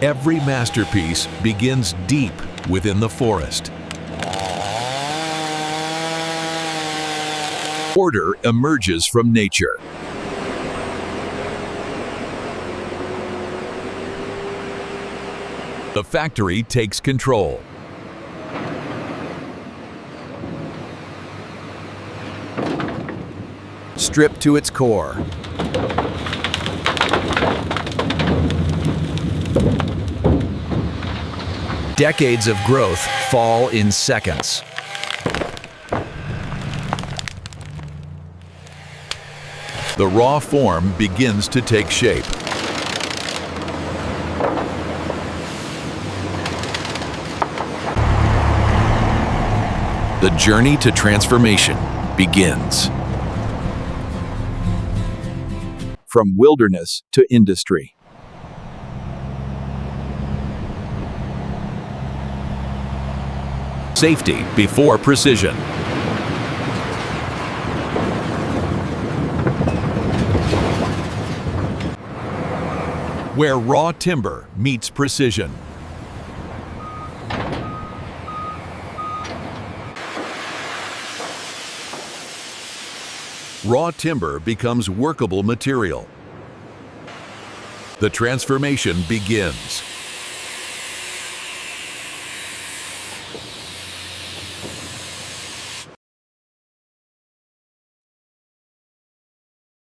Every masterpiece begins deep within the forest. Order emerges from nature. The factory takes control. Stripped to its core. Decades of growth fall in seconds. The raw form begins to take shape. The journey to transformation begins. From wilderness to industry. Safety before precision. Where raw timber meets precision. Raw timber becomes workable material. The transformation begins.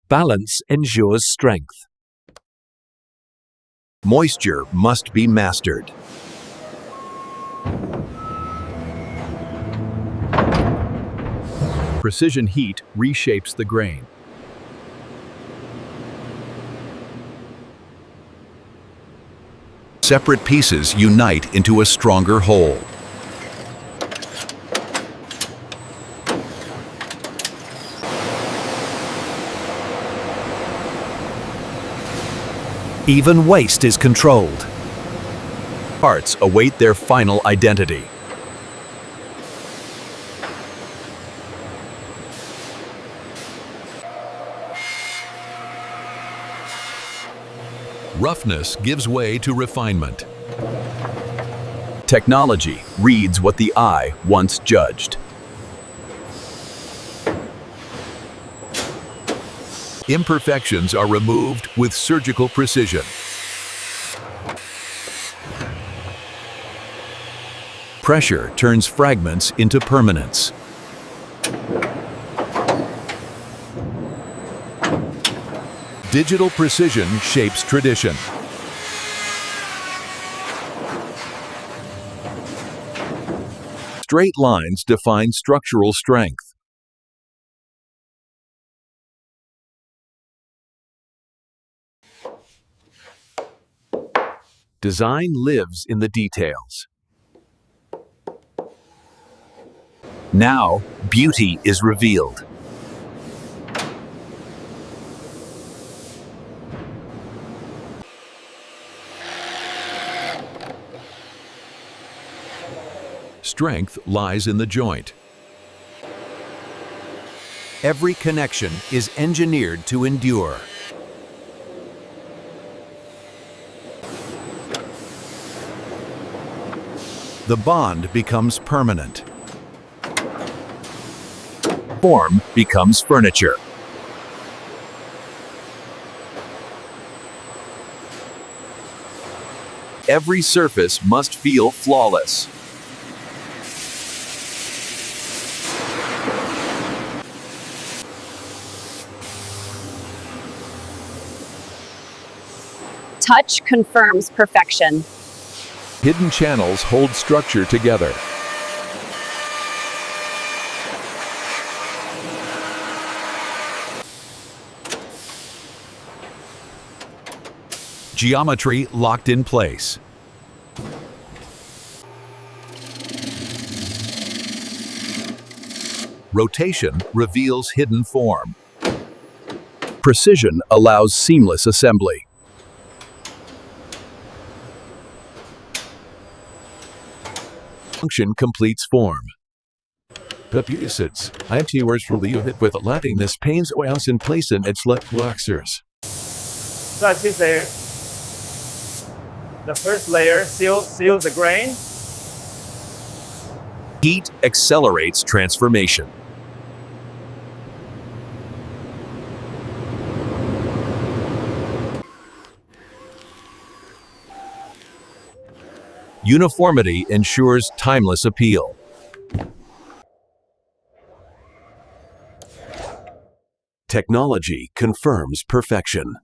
Balance ensures strength. Moisture must be mastered. Precision heat reshapes the grain. Separate pieces unite into a stronger whole. Even waste is controlled. Parts await their final identity. Roughness gives way to refinement. Technology reads what the eye once judged. Imperfections are removed with surgical precision. Pressure turns fragments into permanence. Digital precision shapes tradition. Straight lines define structural strength. Design lives in the details. Now, beauty is revealed. Strength lies in the joint. Every connection is engineered to endure. The bond becomes permanent. Form becomes furniture. Every surface must feel flawless. Touch confirms perfection. Hidden channels hold structure together. Geometry locked in place. Rotation reveals hidden form. Precision allows seamless assembly. Function completes form. Acids. I have two words for leave it with letting this pains oils in place in its let waxers. 再其實 The first layer seals the grain. Heat accelerates transformation. Uniformity ensures timeless appeal. Technology confirms perfection.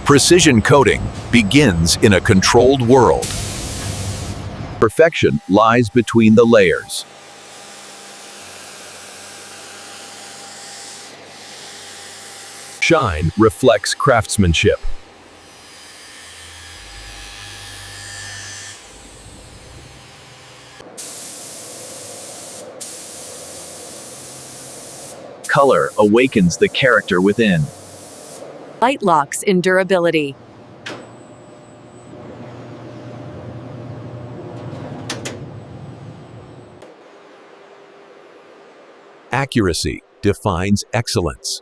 Precision coating begins in a controlled world. Perfection lies between the layers. Shine reflects craftsmanship. Color awakens the character within. Light locks in durability. Accuracy defines excellence.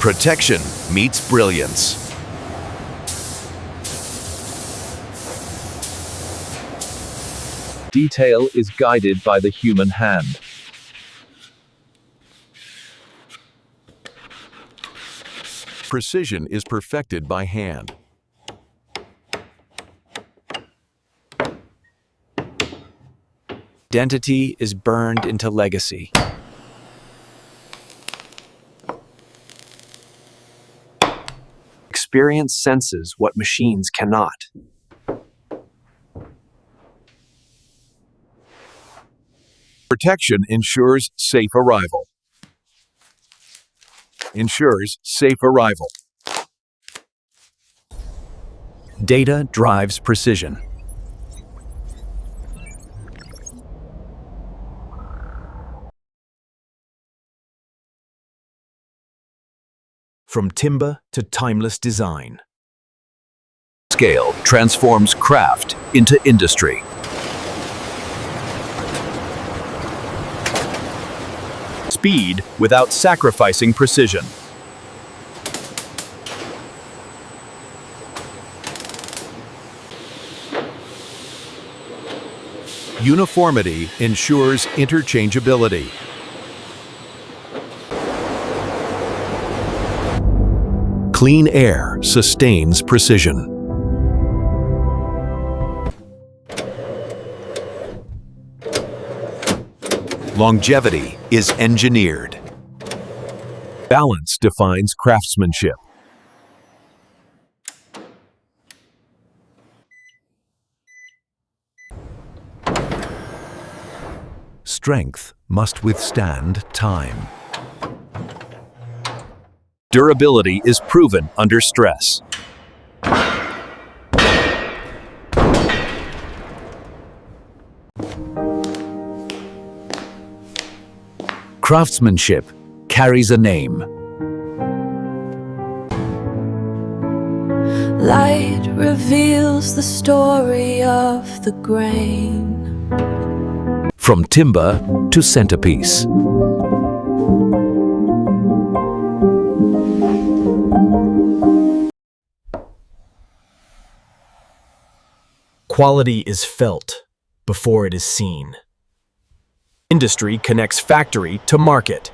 Protection meets brilliance. Detail is guided by the human hand. Precision is perfected by hand. Identity is burned into legacy. Experience senses what machines cannot. Protection ensures safe arrival. Ensures safe arrival. Data drives precision. From timber to timeless design. Scale transforms craft into industry. Speed without sacrificing precision. Uniformity ensures interchangeability. Clean air sustains precision. Longevity is engineered. Balance defines craftsmanship. Strength must withstand time. Durability is proven under stress. Craftsmanship carries a name. Light reveals the story of the grain. From timber to centerpiece. Quality is felt before it is seen. Industry connects factory to market.